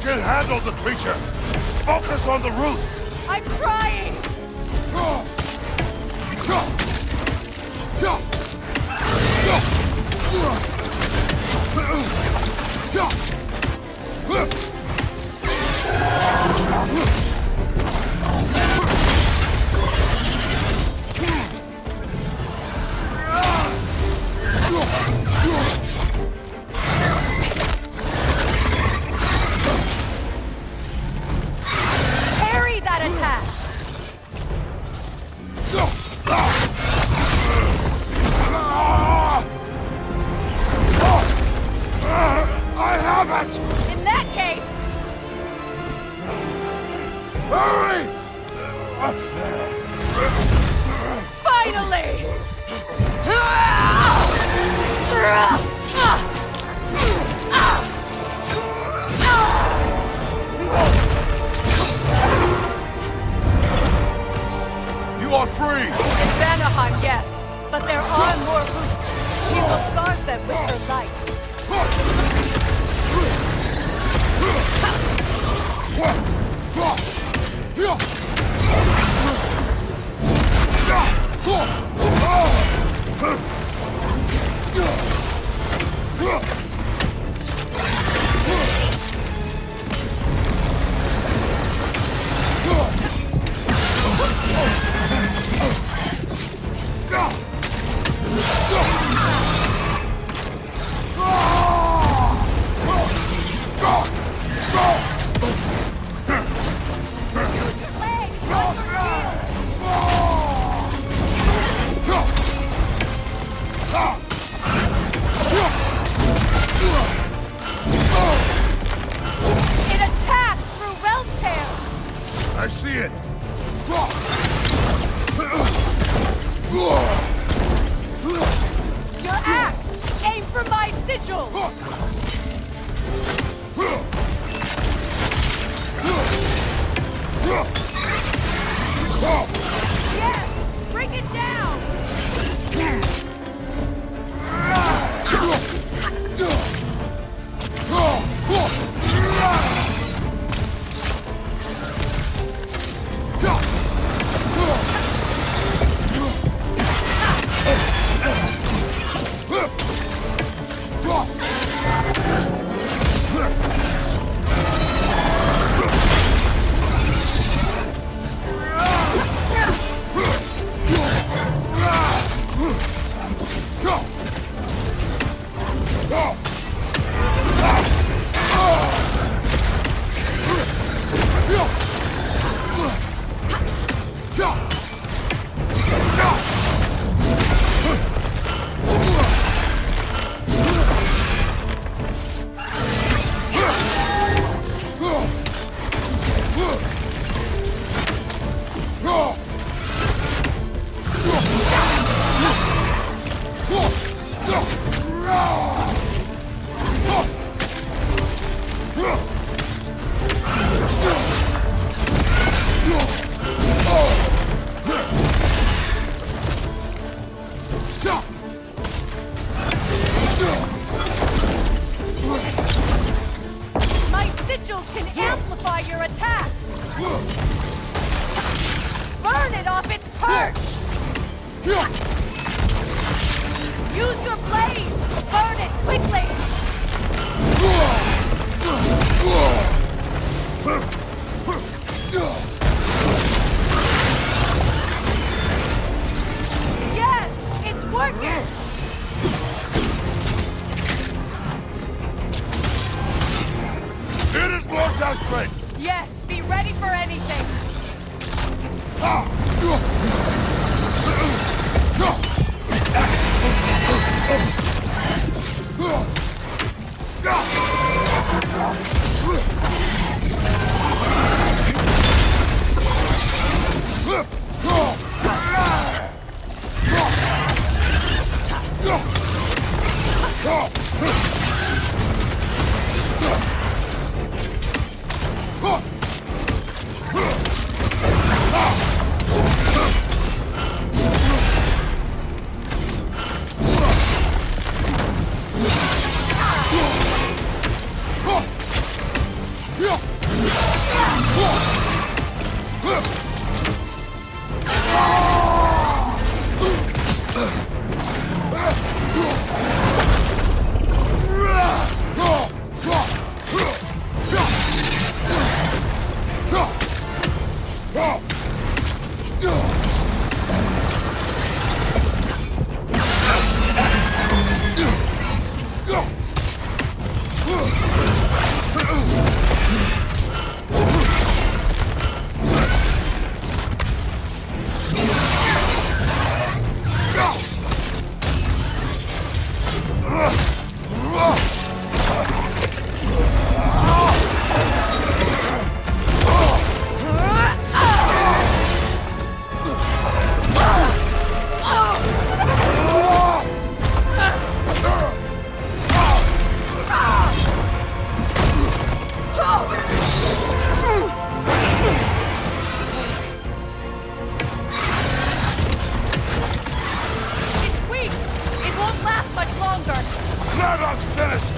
can handle the creature. Focus on the root. I'm trying! Parry that attack! I have it! In that case, Hurry! finally! You are free! In Vanaheim, yes, but there are more roots. She will scarf them with her light.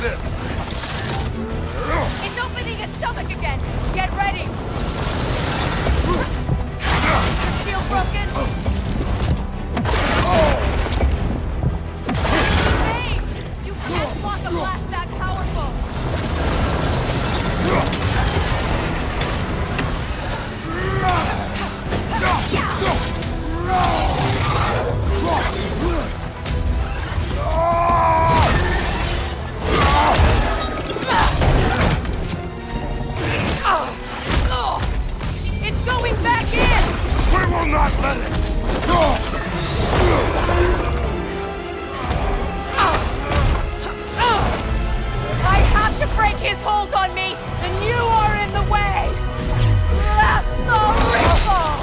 this? It's opening its stomach again! Get ready! Shield broken? Hey! You can't block a blast that powerful! It's going back in! We will not let it! I have to break his hold on me, and you are in the way! That's the ritual!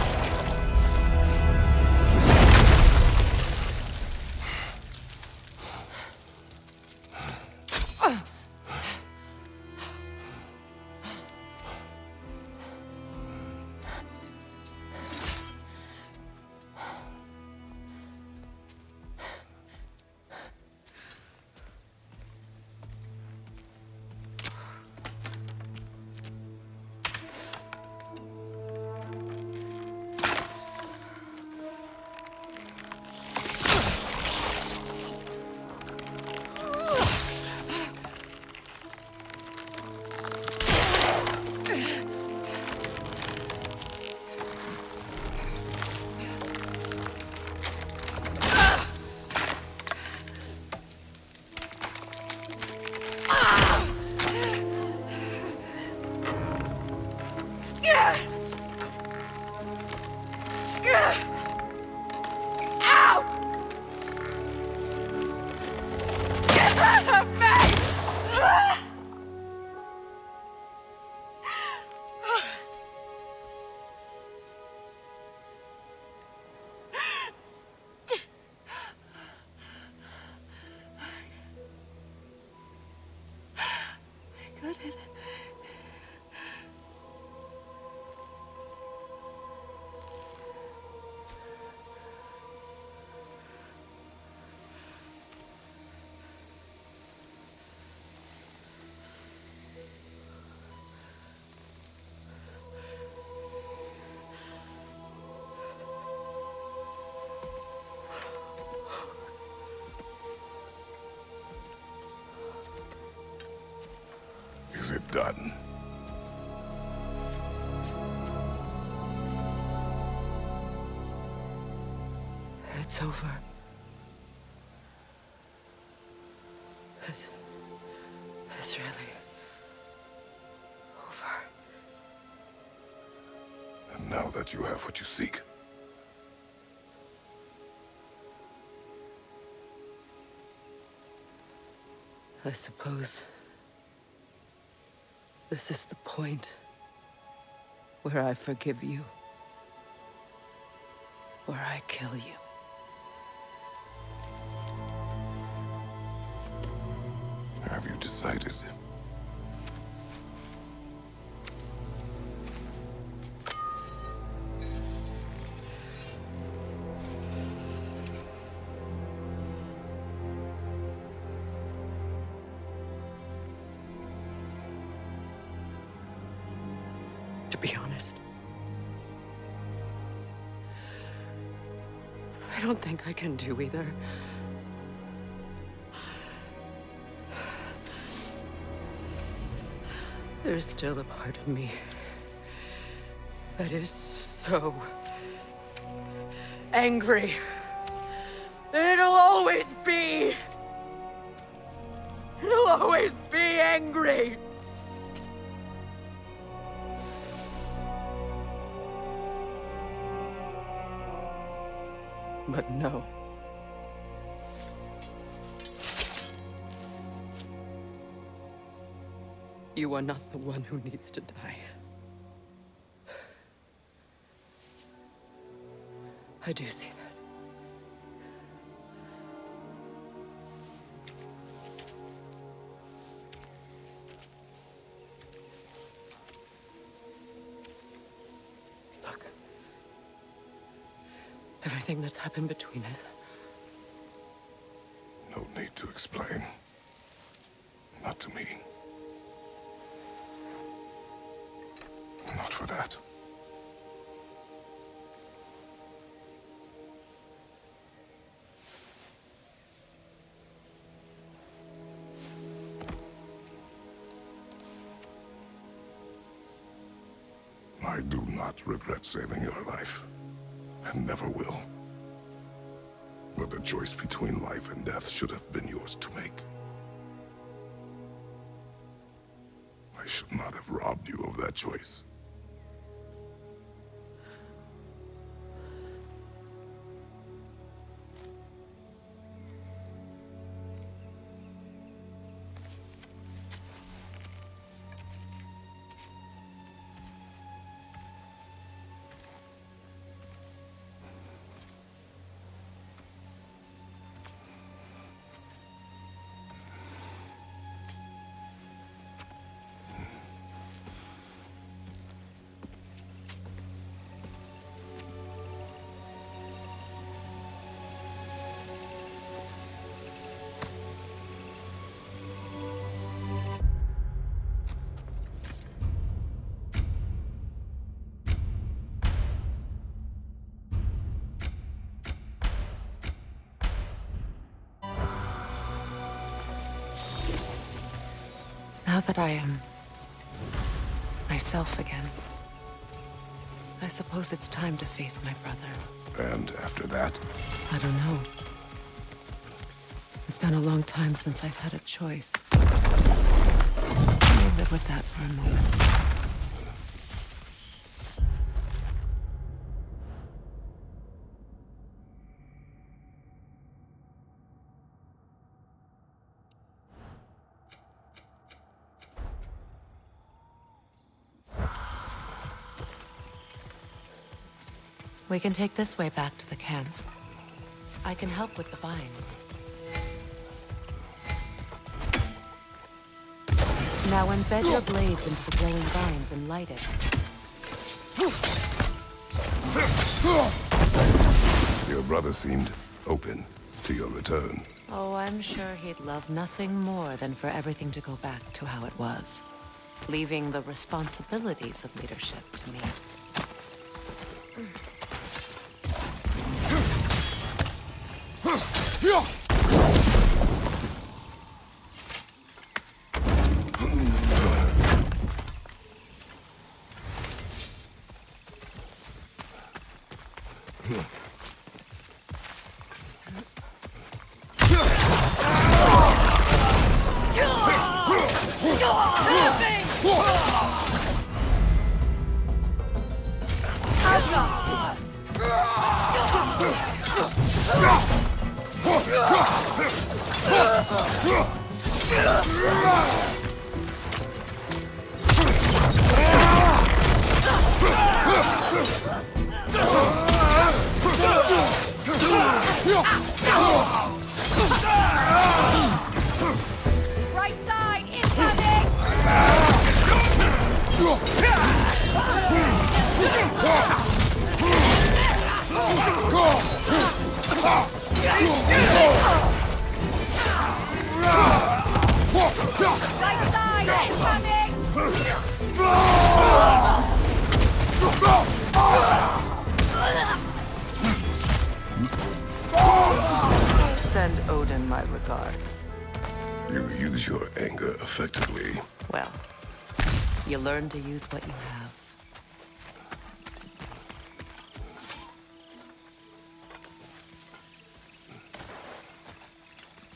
Is it done? It's over. It's really over. And now that you have what you seek, I suppose this is the point where I forgive you, where I kill you. have you decided? To be honest, I don't think I can do either. There's still a part of me that is so angry that it'll always be. It'll always be angry. But no. You are not the one who needs to die. I do see that. Look. Everything that's happened between us. No need to explain. Not to me. Not for that. I do not regret saving your life, and never will. But the choice between life and death should have been yours to make. I should not have robbed you of that choice. Now that I am myself again, I suppose it's time to face my brother. And after that? I don't know. It's been a long time since I've had a choice. Let me live with that for a moment. We can take this way back to the camp. I can help with the vines. Now embed your blades into the glowing vines and light it. Your brother seemed open to your return. Oh, I'm sure he'd love nothing more than for everything to go back to how it was, leaving the responsibilities of leadership to me. Right side, incoming! Right side, incoming! Send Odin my regards. You use your anger effectively. Well, you learn to use what you have.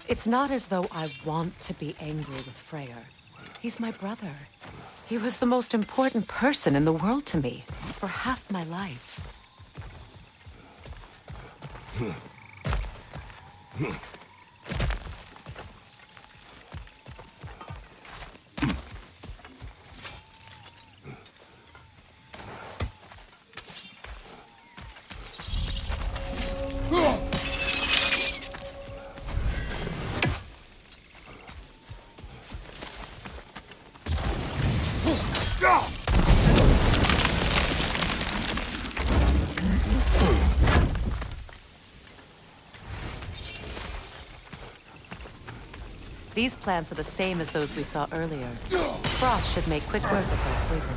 It's not as though I want to be angry with Freyr. He's my brother. He was the most important person in the world to me for half my life. These plants are the same as those we saw earlier. Frost should make quick work of their poison.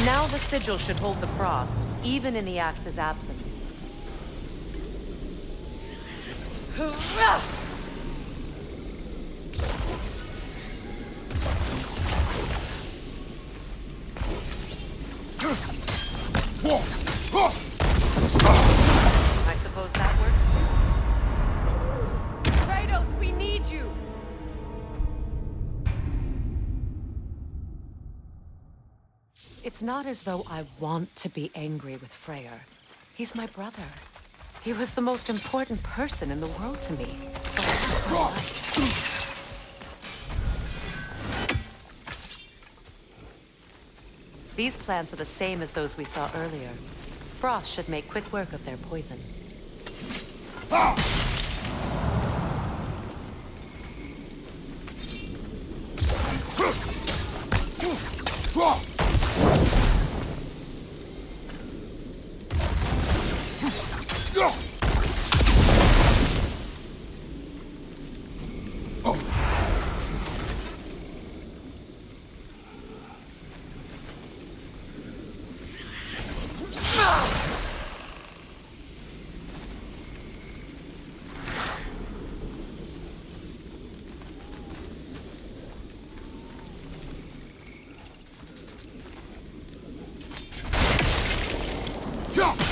Now the sigil should hold the frost, even in the axe's absence. I suppose that works too. Kratos, we need you! It's not as though I want to be angry with Freyr. He's my brother. He was the most important person in the world to me. These plants are the same as those we saw earlier. Frost should make quick work of their poison.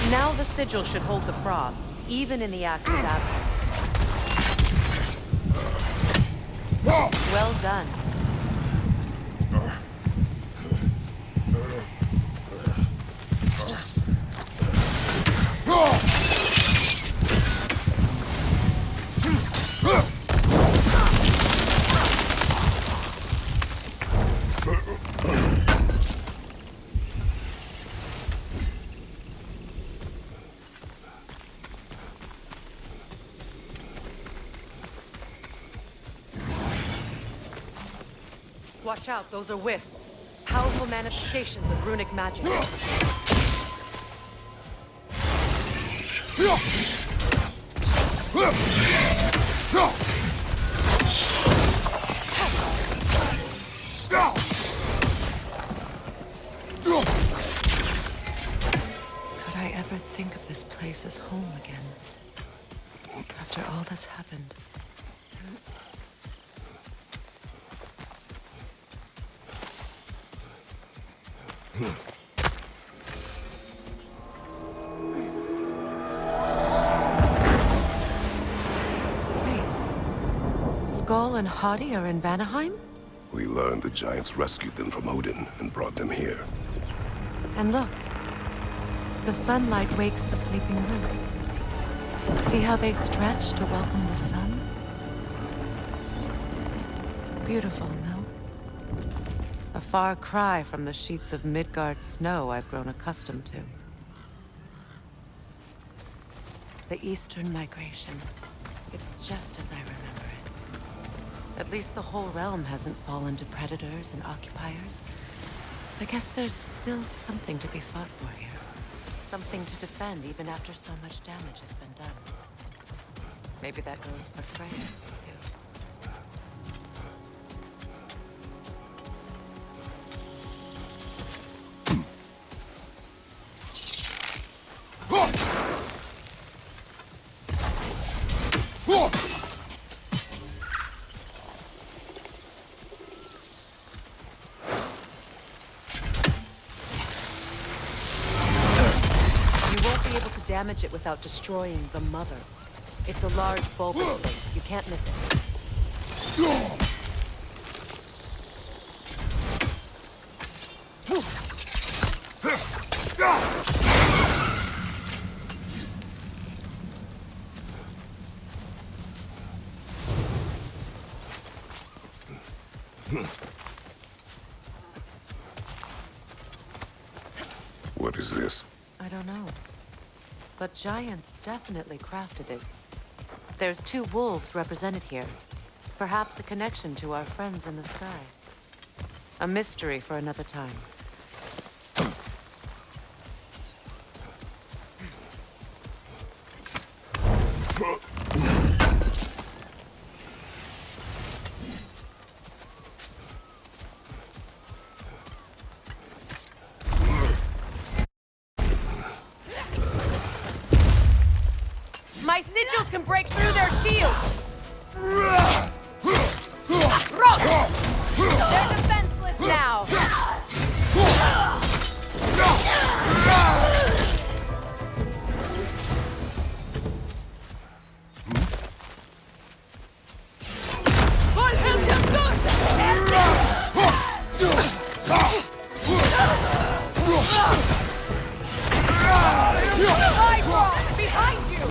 Now the sigil should hold the frost, even in the axe's absence. Well done. Watch out, those are wisps. Powerful manifestations of runic magic. Could I ever think of this place as home again? After all that's happened. Skoll and Hati are in Vanaheim? We learned the giants rescued them from Odin and brought them here. And look, the sunlight wakes the sleeping roots. See how they stretch to welcome the sun? Beautiful, no? A far cry from the sheets of Midgard snow I've grown accustomed to. The Eastern Migration. It's just as I remember it. At least the whole realm hasn't fallen to predators and occupiers. I guess there's still something to be fought for here. Something to defend even after so much damage has been done. Maybe that goes for Freyr, too. Damage it without destroying the mother. It's a large bulbous thing. You can't miss it. What is this? I don't know. But giants definitely crafted it. There's 2 wolves represented here. Perhaps a connection to our friends in the sky. A mystery for another time. My sigils can break through their shields! They're defenseless now! Behind you!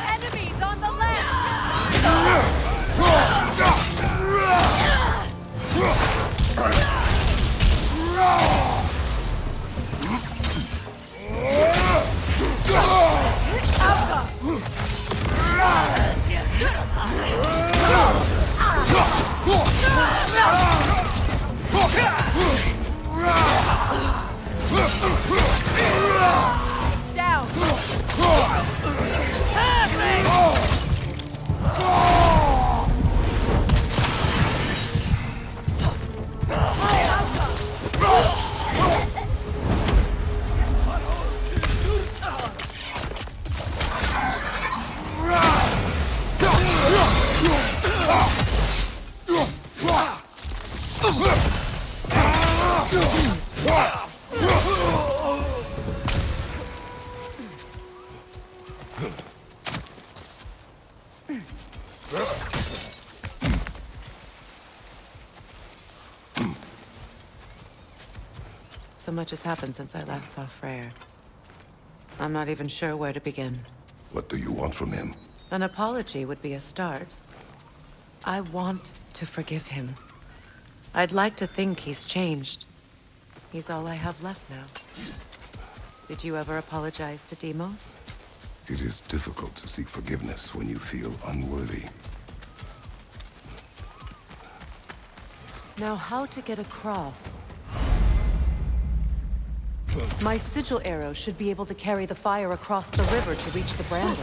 Enemies on the down! So much has happened since I last saw Freyr. I'm not even sure where to begin. What do you want from him? An apology would be a start. I want to forgive him. I'd like to think he's changed. He's all I have left now. Did you ever apologize to Deimos? It is difficult to seek forgiveness when you feel unworthy. Now, how to get across? My sigil arrow should be able to carry the fire across the river to reach the Brandon.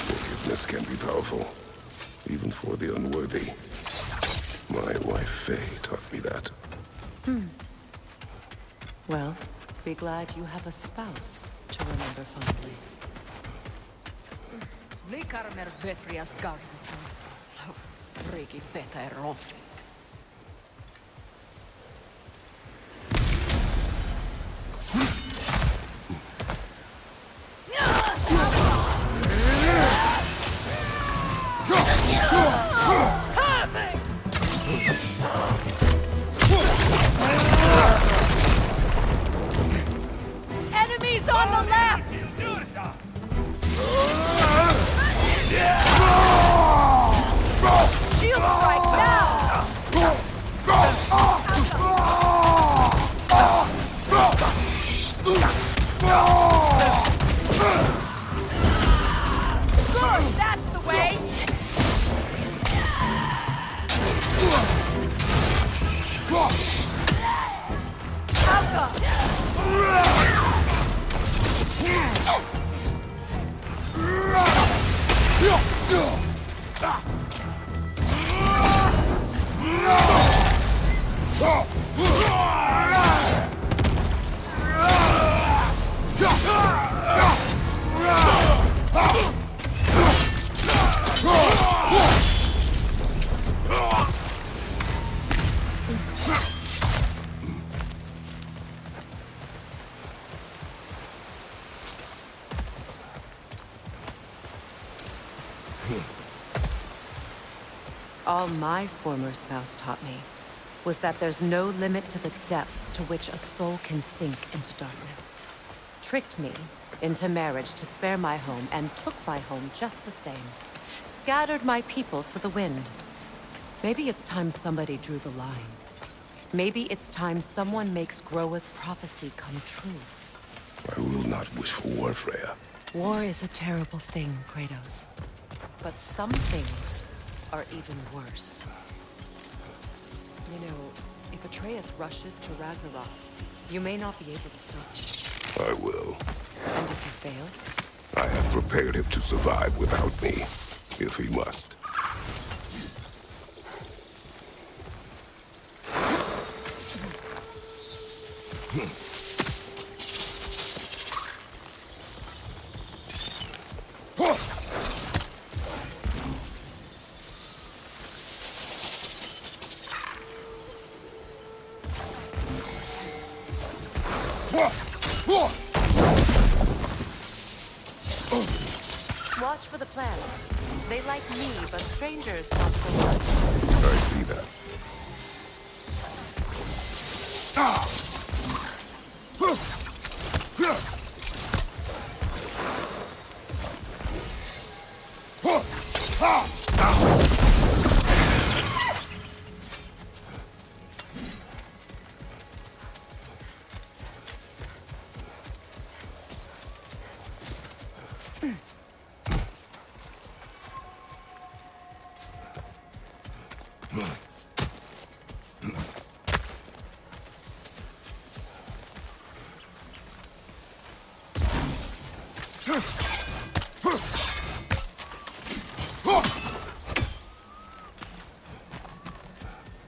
Forgiveness can be powerful, even for the unworthy. My wife Faye taught me that. Well, be glad you have a spouse to remember fondly. Likarmer vetrias gardison. Riki feta rofi. Enemies on the left! Shield strike now! Good, that's the way! All my former spouse taught me. was that there's no limit to the depth to which a soul can sink into darkness. Tricked me into marriage to spare my home, and took my home just the same. Scattered my people to the wind. Maybe it's time somebody drew the line. Maybe it's time someone makes Groa's prophecy come true. I will not wish for war, Freya. War is a terrible thing, Kratos. But some things are even worse. You know, if Atreus rushes to Ragnarok, you may not be able to stop him. I will. And if you fail? I have prepared him to survive without me, if he must. Watch for the plants. They like me, but strangers not so much. I see that.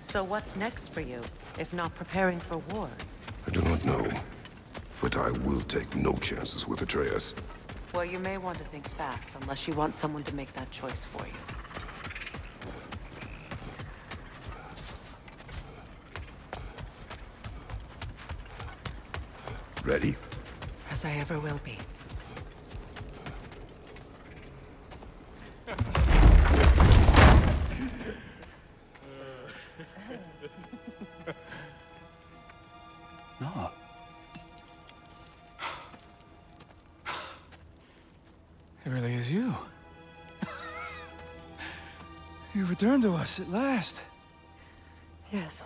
So what's next for you, if not preparing for war? I do not know, but I will take no chances with Atreus. Well, you may want to think fast, unless you want someone to make that choice for you. Ready? As I ever will be. No. It really is you. You returned to us at last. Yes.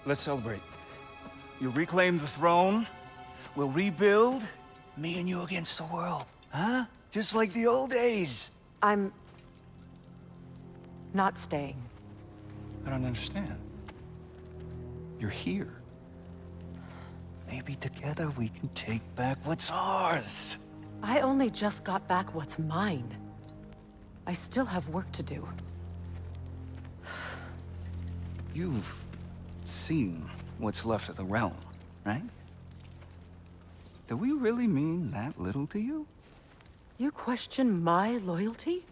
Let's celebrate. You reclaim the throne. We'll rebuild. Me and you against the world. Huh? Just like the old days. I'm... not staying. I don't understand. You're here. Maybe together we can take back what's ours. I only just got back what's mine. I still have work to do. You've seen what's left of the realm, right? Do we really mean that little to you? You question my loyalty?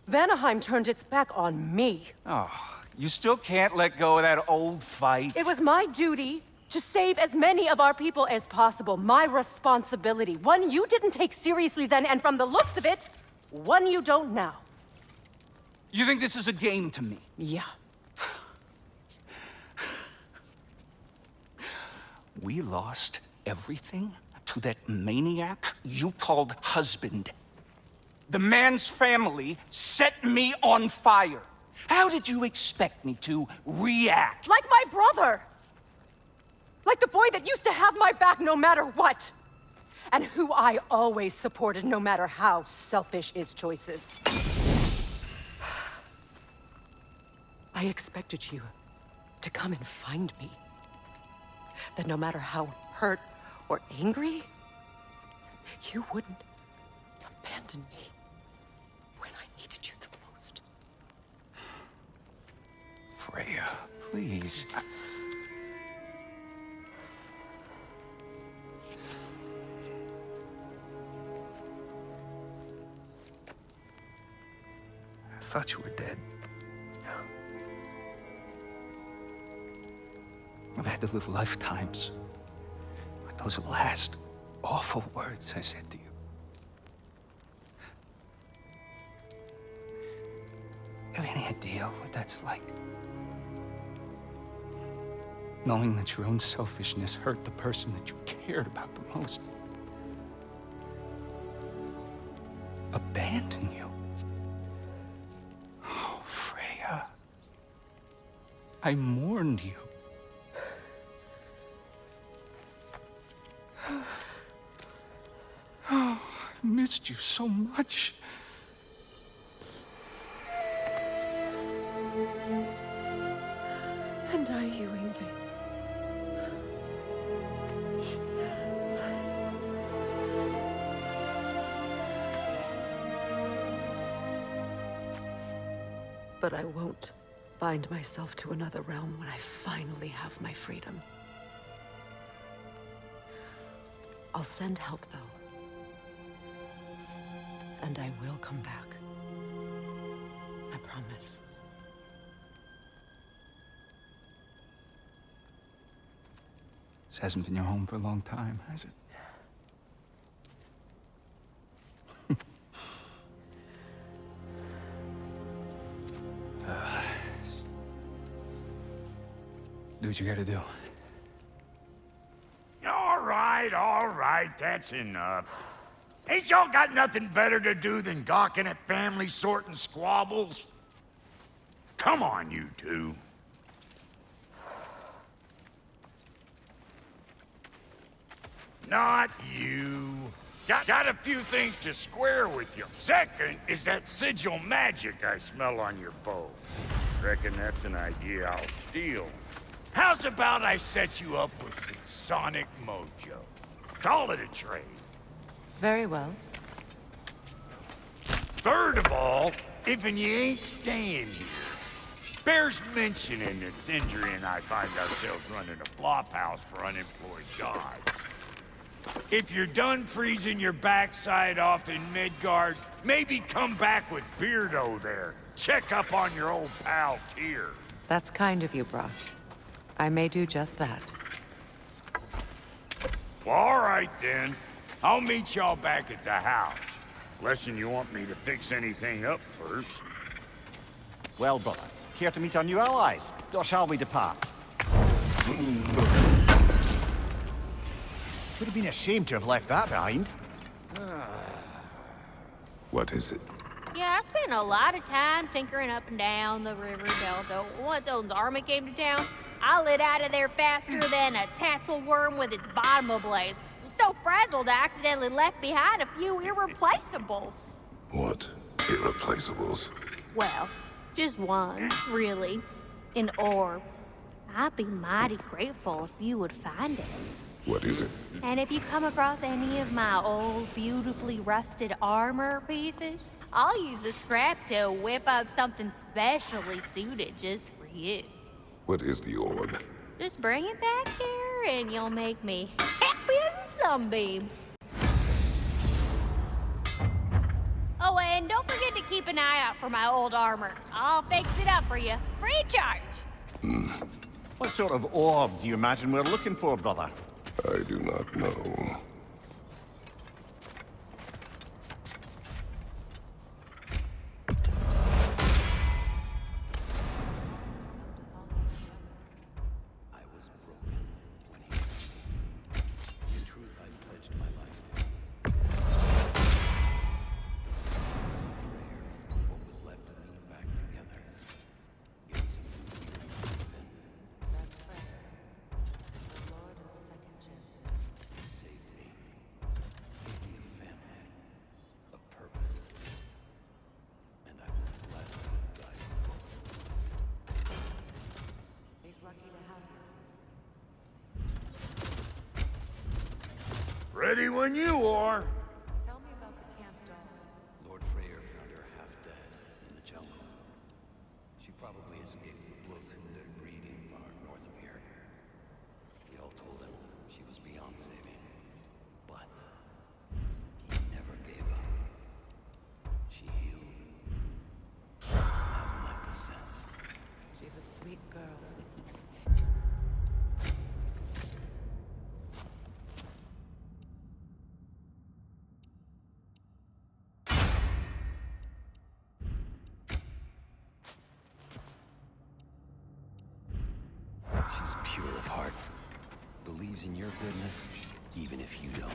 Vanaheim turned its back on me. Oh, you still can't let go of that old fight? It was my duty to save as many of our people as possible. My responsibility. One you didn't take seriously then, and from the looks of it, one you don't now. You think this is a game to me? Yeah. We lost everything to that maniac you called husband. The man's family set me on fire. How did you expect me to react? Like my brother! Like the boy that used to have my back no matter what! And who I always supported no matter how selfish his choices. I expected you to come and find me. That no matter how hurt or angry, you wouldn't abandon me when I needed you the most. Freya, please. I thought you were dead. I've had to live lifetimes with those last awful words I said to you. have any idea what that's like? Knowing that your own selfishness hurt the person that you cared about the most. Abandon you. Oh, Freya. I mourned you. Oh, I've missed you so much. And are you, Yngvi? But I won't bind myself to another realm when I finally have my freedom. I'll send help, though. And I will come back. I promise. This hasn't been your home for a long time, has it? Do what you gotta do. All right, that's enough. Ain't y'all got nothing better to do than gawking at family sorting squabbles? Come on, you two. Not you. Got a few things to square with you. Second is that sigil magic I smell on your bow. Reckon that's an idea I'll steal. How's about I set you up with some sonic mojo? Call it a trade. Very well. Third of all, even you ain't staying here. Bears mentioning that Sindri and I find ourselves running a flop house for unemployed gods. If you're done freezing your backside off in Midgard, maybe come back with Beardo there. Check up on your old pal Tyr. That's kind of you, Brock. I may do just that. Well, all right then. I'll meet y'all back at the house. Lesson you want me to fix anything up first. Well, brother, care to meet our new allies? Or shall we depart? Would have been a shame to have left that behind. What is it? Yeah, I spent a lot of time tinkering up and down the river delta. Once Odin's army came to town, I lit out of there faster than a tassel worm with its bottom ablaze. So frazzled, I accidentally left behind a few irreplaceables. What? Irreplaceables? Well, just one, really. An orb. I'd be mighty grateful if you would find it. What is it? And if you come across any of my old, beautifully rusted armor pieces, I'll use the scrap to whip up something specially suited just for you. What is the orb? Just bring it back here and you'll make me happy as a sunbeam. Oh, and don't forget to keep an eye out for my old armor. I'll fix it up for you, free of charge. What sort of orb do you imagine we're looking for, brother? I do not know. I was broken when he was me. In truth, I pledged my life to him. Prayer, what was left of me back together. Give us a That prayer, the Lord of Second Chances. He saved me. Gave me a family. A purpose. And I would gladly die for both. He's lucky to have you. Ready when you are. Tell me about the camp doll. Lord Freyr found her half dead in the jungle. She probably escaped the blood-sugar breeding far north of here. We all told him she was beyond saving. But he never gave up. She healed. Hasn't left a since. She's a sweet girl. is pure of heart. Believes in your goodness, even if you don't.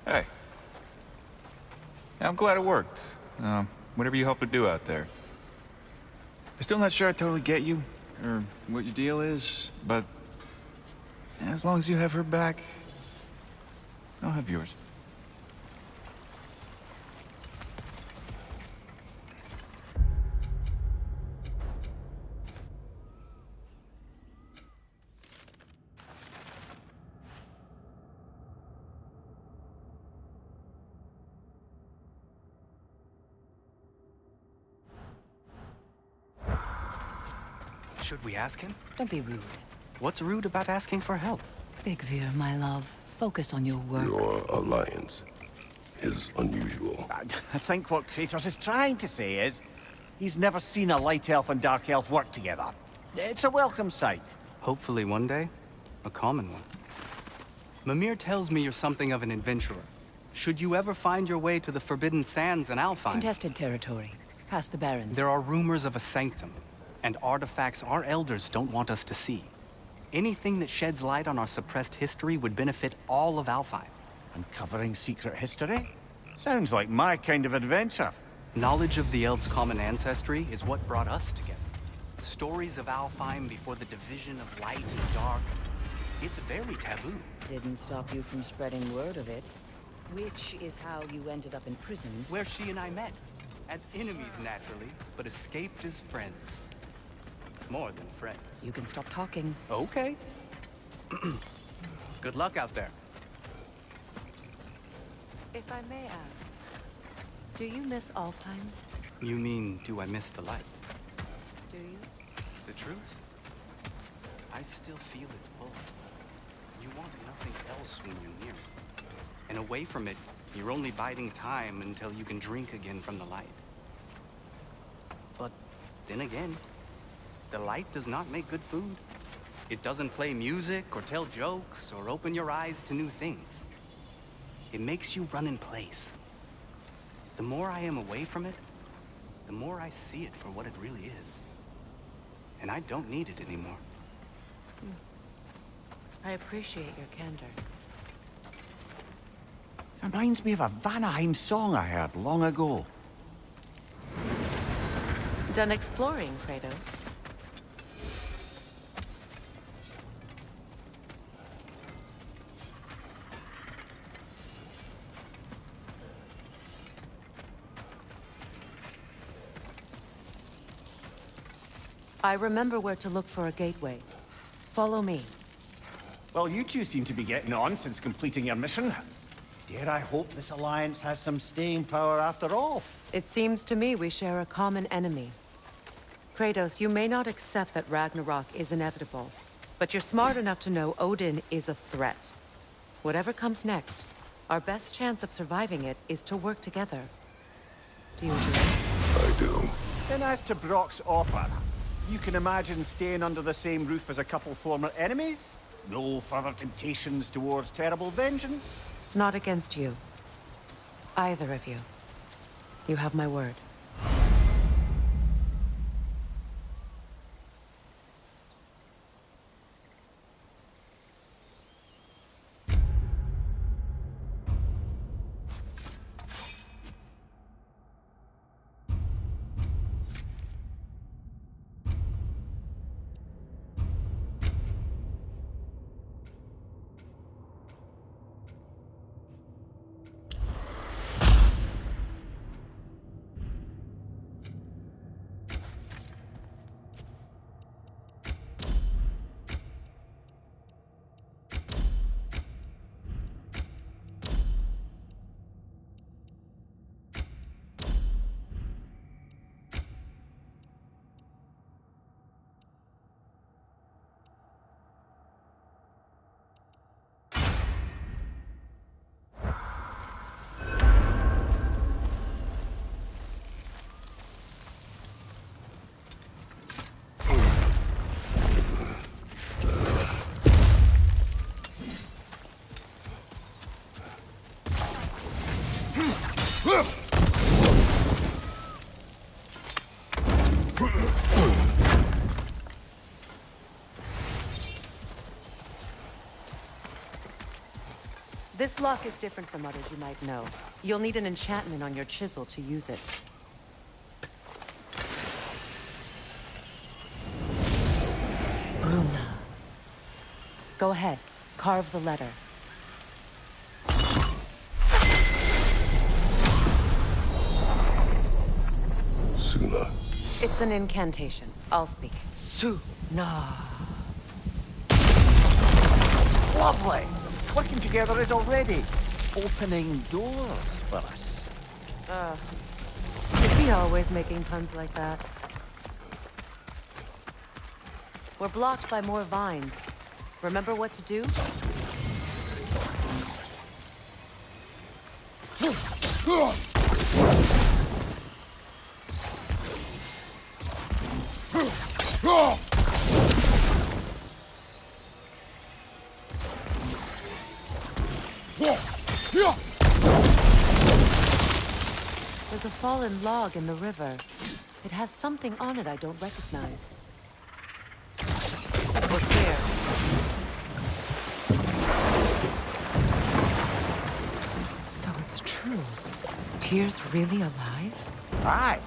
Hey. Yeah, I'm glad it worked. Whatever you helped her do out there. I'm still not sure I totally get you, or what your deal is, but yeah, as long as you have her back, I'll have yours. Should we ask him? Don't be rude. What's rude about asking for help? Big Veer, my love. Focus on your work. Your alliance is unusual. I think what Kratos is trying to say is, he's never seen a light elf and dark elf work together. It's a welcome sight. Hopefully one day, a common one. Mimir tells me you're something of an adventurer. Should you ever find your way to the Forbidden Sands in Alfheim... Contested territory. Past the Barrens. There are rumors of a sanctum, and artifacts our elders don't want us to see. Anything that sheds light on our suppressed history would benefit all of Alfheim. Uncovering secret history? Sounds like my kind of adventure. Knowledge of the elves' common ancestry is what brought us together. Stories of Alfheim before the division of light and dark. It's very taboo. Didn't stop you from spreading word of it. Which is how you ended up in prison. Where she and I met. As enemies, naturally, but escaped as friends. More than friends. You can stop talking. Okay. Good luck out there. If I may ask, do you miss Alfheim? You mean, do I miss the light? Do you? The truth? I still feel its pull. You want nothing else when you're near it. And away from it, you're only biding time until you can drink again from the light. But then again, the light does not make good food. It doesn't play music or tell jokes or open your eyes to new things. It makes you run in place. The more I am away from it, the more I see it for what it really is. And I don't need it anymore. I appreciate your candor. Reminds me of a Vanaheim song I heard long ago. Done exploring, Kratos? I remember where to look for a gateway. Follow me. Well, you two seem to be getting on since completing your mission. Dare I hope this alliance has some staying power after all? It seems to me we share a common enemy. Kratos, you may not accept that Ragnarok is inevitable, but you're smart enough to know Odin is a threat. Whatever comes next, our best chance of surviving it is to work together. Do you agree? I do. Then as to Brock's offer, you can imagine staying under the same roof as a couple former enemies? No further temptations towards terrible vengeance? Not against you. Either of you. You have my word. This lock is different from others you might know. You'll need an enchantment on your chisel to use it. Bruna. Go ahead. Carve the letter. Suna. It's an incantation. I'll speak. Suna. Lovely! Working together is already opening doors for us. Is he always making puns like that? We're blocked by more vines. Remember what to do? There's a fallen log in the river. It has something on it I don't recognize. We're clear. So it's true. Tyr's really alive? Aye.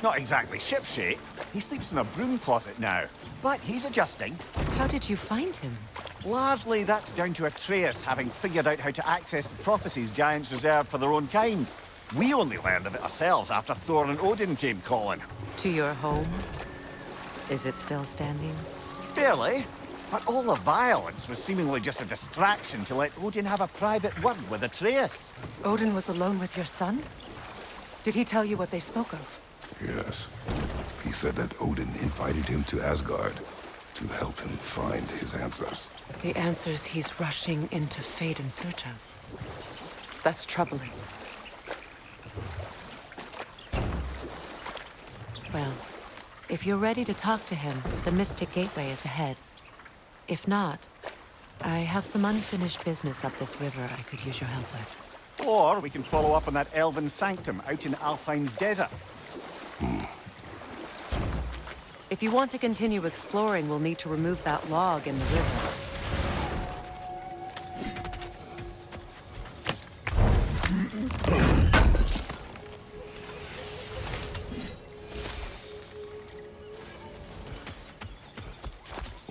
Not exactly shipshape. He sleeps in a broom closet now. But he's adjusting. How did you find him? Largely, that's down to Atreus having figured out how to access the prophecies giants reserve for their own kind. We only learned of it ourselves after Thor and Odin came calling. To your home? Is it still standing? Barely. But all the violence was seemingly just a distraction to let Odin have a private word with Atreus. Odin was alone with your son? Did he tell you what they spoke of? Yes. He said that Odin invited him to Asgard to help him find his answers. The answers he's rushing into fate in search of. That's troubling. Well, if you're ready to talk to him, the Mystic Gateway is ahead. If not, I have some unfinished business up this river I could use your help with. Or we can follow up on that elven sanctum out in Alfheim's desert. If you want to continue exploring, we'll need to remove that log in the river.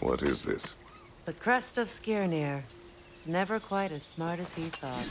What is this? The crest of Skirnir. Never quite as smart as he thought.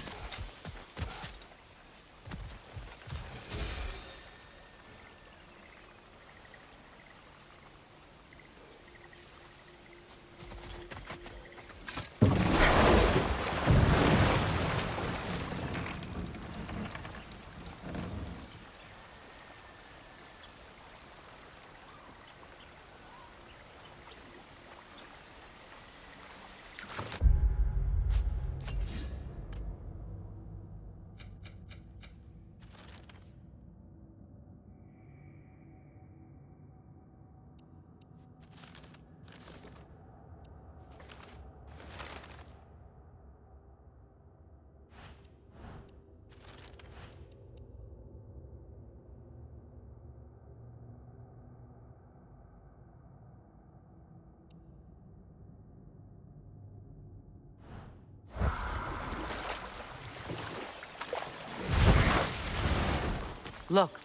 Look,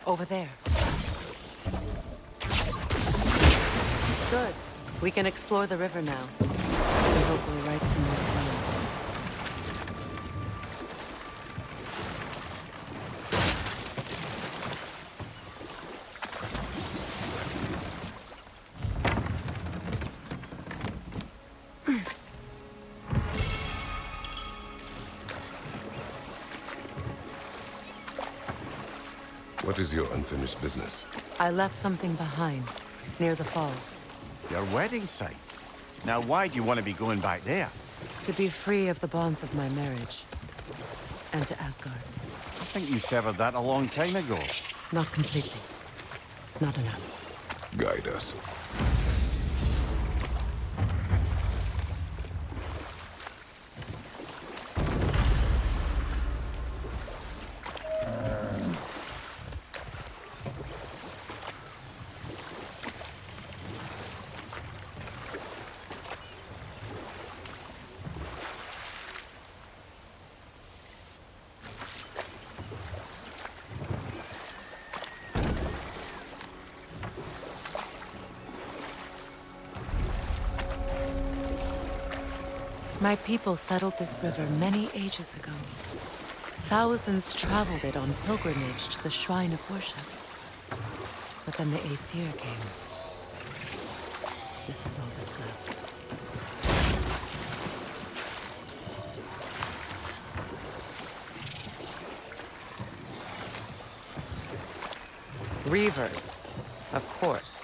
over there. Good. We can explore the river now. And hopefully write some more plans. What is your unfinished business? I left something behind, near the falls. Your wedding site. Now, why do you want to be going back there? To be free of the bonds of my marriage. And to Asgard. I think you severed that a long time ago. Not completely. Not enough. Guide us. My people settled this river many ages ago. Thousands traveled it on pilgrimage to the shrine of worship. But then the Aesir came. This is all that's left. Reavers, of course.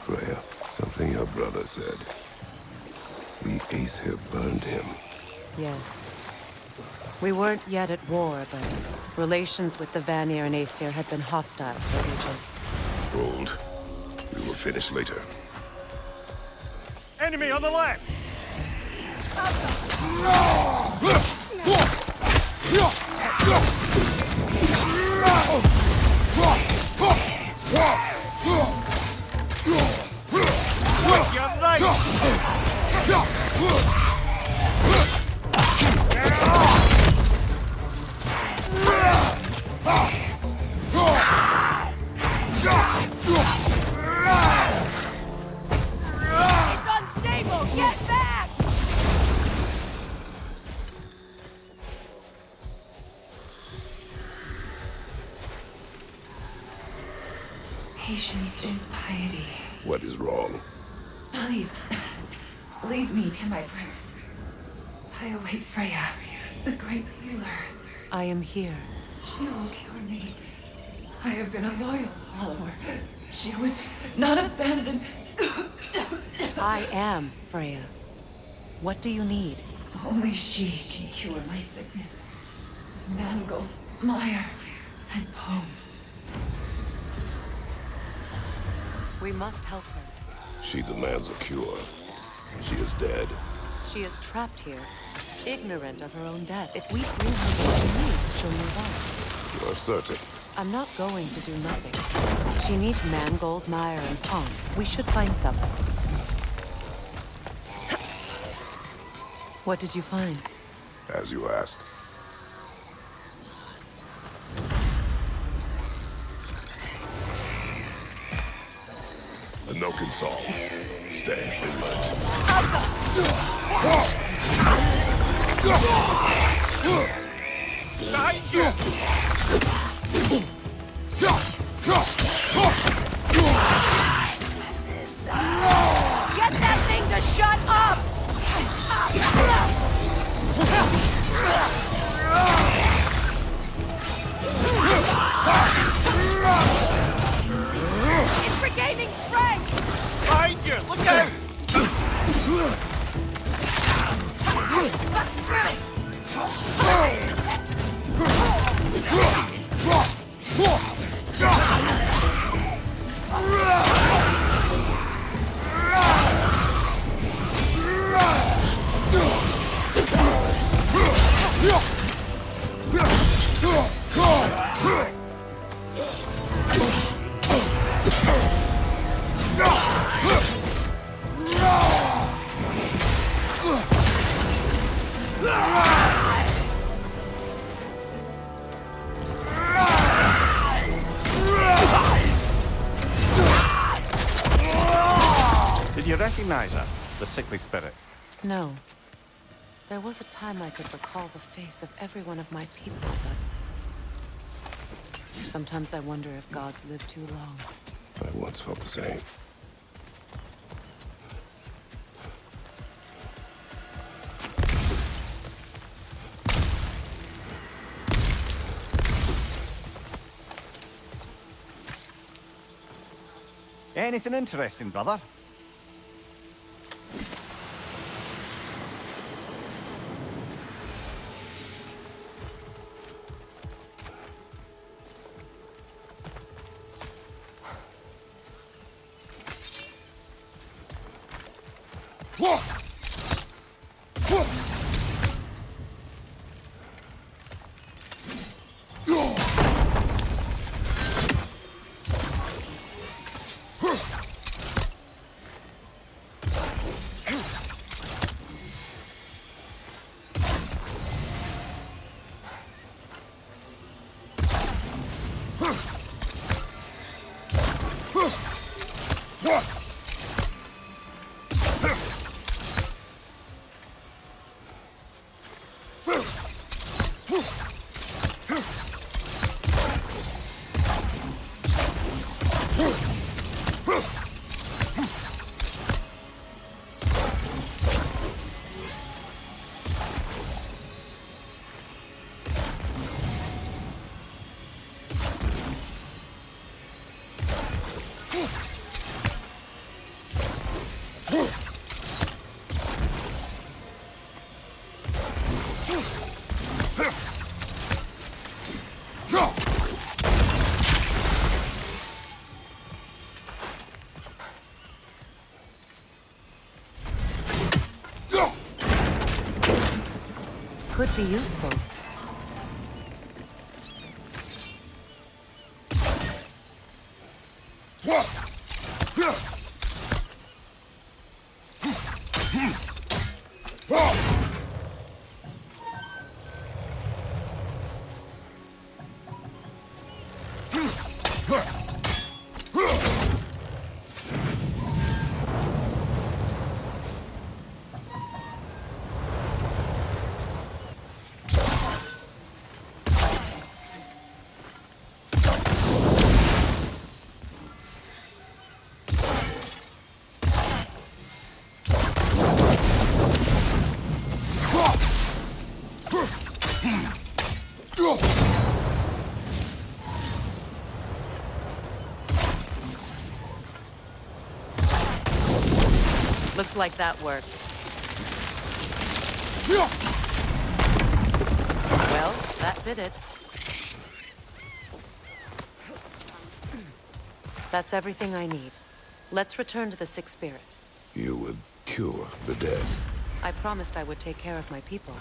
Freya, something your brother said. The Aesir burned him. Yes. We weren't yet at war, but relations with the Vanir and Aesir had been hostile for ages. Hold. We will finish later. Enemy on the left! You're right! It's unstable! Get back! Patience is piety. What is wrong? Please, leave me to my prayers. I await Freya, the great healer. I am here. She will cure me. I have been a loyal follower. She would not abandon... I am Freya. What do you need? Only she can cure my sickness. With mangold, mire, and poem. We must help her. She demands a cure. She is dead. She is trapped here, ignorant of her own death. If we bring her what she needs, she'll move on. You are certain? I'm not going to do nothing. She needs mangold, mire, and palm. We should find some. What did you find? As you asked. A Noken song. Stay inland. Behind you! Get that thing to shut up! It's regaining strength! Behind you! Look out! Did you recognize her? The sickly spirit? No. There was a time I could recall the face of every one of my people, but... sometimes I wonder if gods live too long. I once felt the same. Anything interesting, brother? Could be useful. Looks like that worked. Well, that did it. That's everything I need. Let's return to the Sixth Spirit. You would cure the dead. I promised I would take care of my people.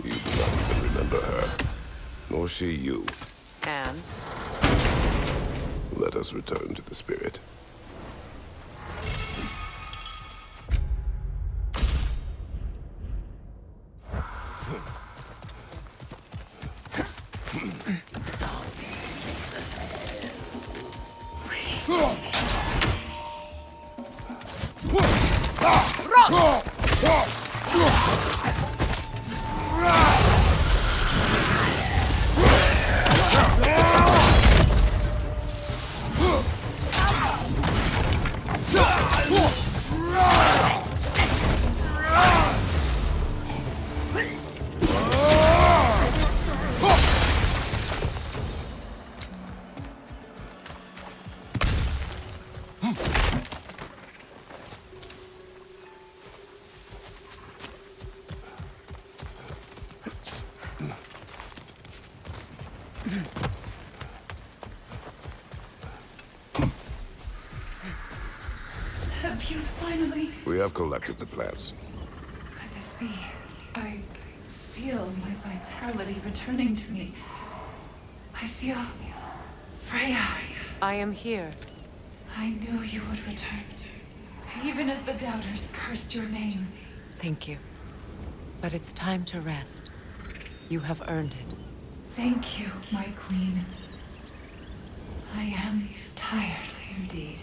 You do not even remember her, nor she you. And? Let us return to the Spirit. Have you finally... We have collected the plants. Could this be? I feel my vitality returning to me. I feel... Freya. I am here. I knew you would return. Even as the doubters cursed your name. Thank you. But it's time to rest. You have earned it. Thank you, my queen. I am tired indeed.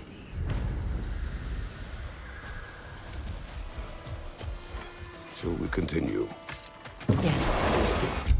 Shall we continue? Yes.